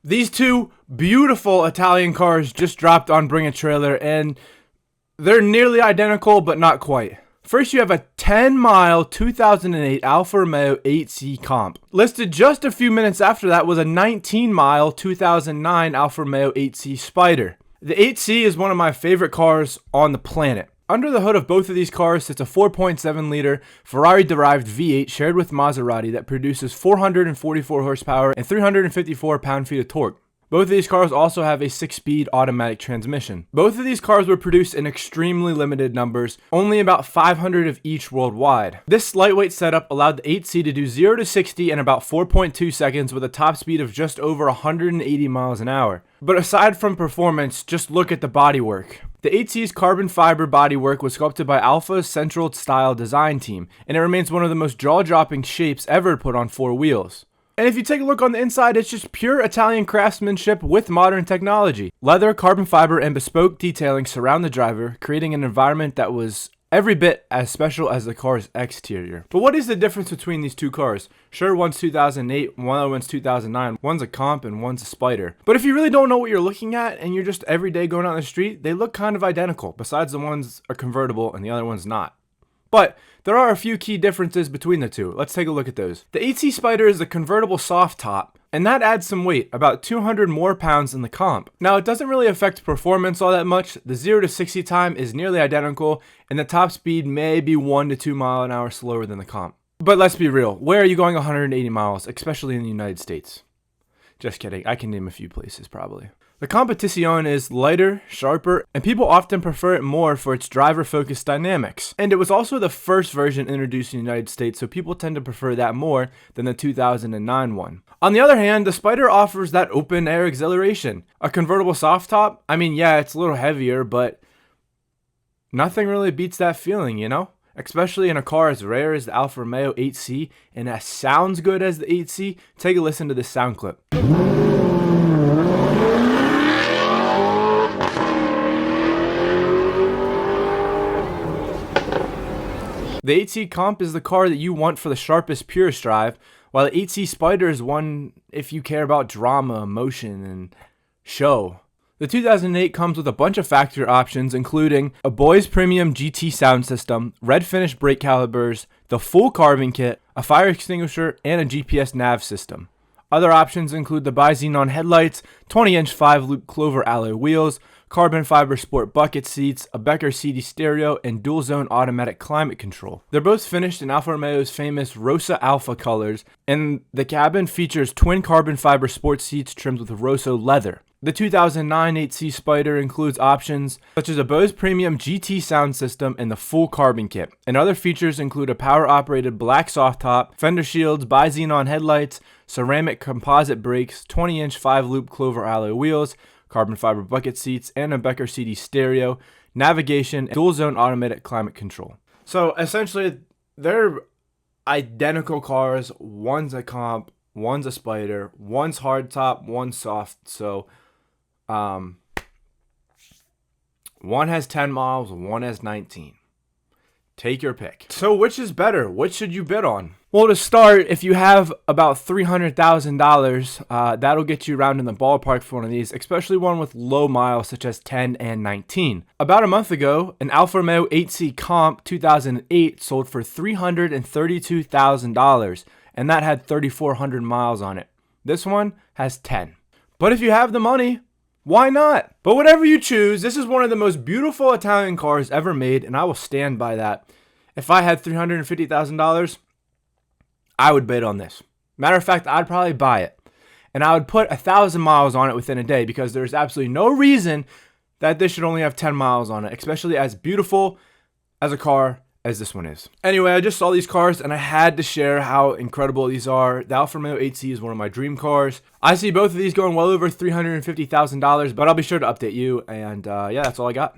These two beautiful Italian cars just dropped on Bring a Trailer, and they're nearly identical, but not quite. First, you have a 10-mile 2008 Alfa Romeo 8C comp. Listed just a few minutes after that was a 19-mile 2009 Alfa Romeo 8C Spider. The 8C is one of my favorite cars on the planet. Under the hood of both of these cars sits a 4.7-liter Ferrari-derived V8 shared with Maserati that produces 444 horsepower and 354 pound-feet of torque. Both of these cars also have a 6-speed automatic transmission. Both of these cars were produced in extremely limited numbers, only about 500 of each worldwide. This lightweight setup allowed the 8C to do 0 to 60 in about 4.2 seconds with a top speed of just over 180 miles an hour. But aside from performance, just look at the bodywork. The 8C's carbon fiber bodywork was sculpted by Alfa's Central Style design team, and it remains one of the most jaw-dropping shapes ever put on four wheels. And if you take a look on the inside, it's just pure Italian craftsmanship with modern technology. Leather, carbon fiber, and bespoke detailing surround the driver, creating an environment that was every bit as special as the car's exterior. But what is the difference between these two cars? Sure, one's 2008, one's 2009, one's a comp and one's a Spider. But if you really don't know what you're looking at and you're just every day going out on the street, they look kind of identical, besides the one's a convertible and the other one's not. But there are a few key differences between the two. Let's take a look at those. The 8C Spider is a convertible soft top, and that adds some weight, about 200 more pounds than the comp. Now, it doesn't really affect performance all that much. The 0 to 60 time is nearly identical, and the top speed may be 1 to 2 mile an hour slower than the comp. But let's be real, where are you going 180 miles, especially in the United States? Just kidding, I can name a few places probably. The Competizione is lighter, sharper, and people often prefer it more for its driver-focused dynamics. And it was also the first version introduced in the United States, so people tend to prefer that more than the 2009 one. On the other hand, the Spider offers that open-air exhilaration. A convertible soft top, I mean, yeah, it's a little heavier, but nothing really beats that feeling, you know? Especially in a car as rare as the Alfa Romeo 8C, and as sounds good as the 8C. Take a listen to this sound clip. The 8C Comp is the car that you want for the sharpest, purest drive, while the 8C Spider is one if you care about drama, emotion, and show. The 2008 comes with a bunch of factory options, including a Boys Premium GT sound system, red finish brake calipers, the full carbon kit, a fire extinguisher, and a GPS nav system. Other options include the bi-xenon headlights, 20-inch 5-loop clover alloy wheels, carbon fiber sport bucket seats, a Becker CD stereo, and dual-zone automatic climate control. They're both finished in Alfa Romeo's famous Rosa Alpha colors, and the cabin features twin carbon fiber sports seats trimmed with Rosso leather. The 2009 8C Spider includes options such as a Bose Premium GT sound system and the full carbon kit, and other features include a power-operated black soft top, fender shields, bi-xenon headlights, ceramic composite brakes, 20-inch 5-loop clover alloy wheels, carbon fiber bucket seats, and a Becker CD stereo, navigation, and dual-zone automatic climate control. So essentially, they're identical cars. One's a comp, one's a Spider, one's hard top, one's soft. So one has 10 miles, one has 19. Take your pick. So which is better? Which should you bid on? Well, to start, if you have about $300,000, that'll get you around in the ballpark for one of these, especially one with low miles such as 10 and 19. About a month ago, an Alfa Romeo 8C Comp 2008 sold for $332,000, and that had 3,400 miles on it. This one has 10. But if you have the money, why not? But whatever you choose, this is one of the most beautiful Italian cars ever made, and I will stand by that. If I had $350,000, I would bid on this. Matter of fact, I'd probably buy it. And I would put 1,000 miles on it within a day, because there's absolutely no reason that this should only have 10 miles on it, especially as beautiful as a car as this one is. Anyway, I just saw these cars and I had to share how incredible these are. The Alfa Romeo 8C is one of my dream cars. I see both of these going well over $350,000, but I'll be sure to update you. And yeah, that's all I got.